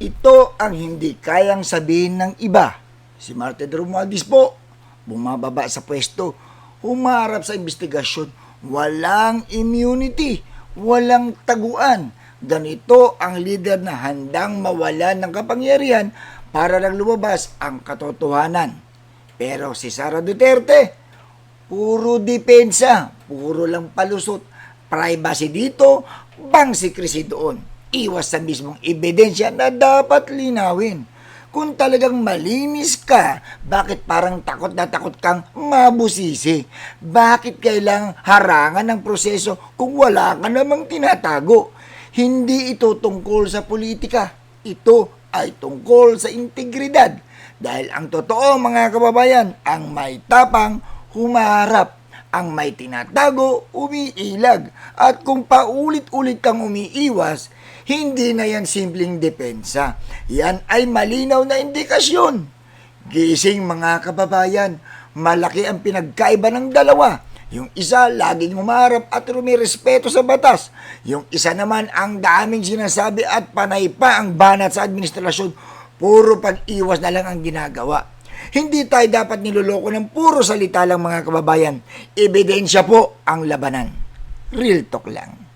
Ito ang hindi kayang sabihin ng iba. Si Martin Romualdez po, bumababa sa pwesto, humarap sa investigasyon, walang immunity, walang taguan. Ganito ang leader na handang mawalan ng kapangyarihan para lang lumabas ang katotohanan. Pero si Sara Duterte, puro depensa, puro lang palusot, privacy dito, bang secrecy doon. Iwas sa mismong ebidensya na dapat linawin. Kung talagang malinis ka, bakit parang takot na takot kang mabusisi? Bakit kailang harangan ng proseso kung wala ka namang tinatago? Hindi ito tungkol sa politika. Ito ay tungkol sa integridad. Dahil ang totoo mga kababayan, ang may tapang humarap, ang may tinatago, umiilag. At kung paulit-ulit kang umiiwas, hindi na yan simpleng depensa. Yan ay malinaw na indikasyon. Gising mga kababayan, malaki ang pinagkaiba ng dalawa. Yung isa, laging humarap at rumirespeto sa batas. Yung isa naman, ang daming sinasabi at panay pa ang banat sa administrasyon. Puro pag-iwas na lang ang ginagawa. Hindi tayo dapat niloloko ng puro salita lang mga kababayan. Ebidensya po ang labanan. Real talk lang.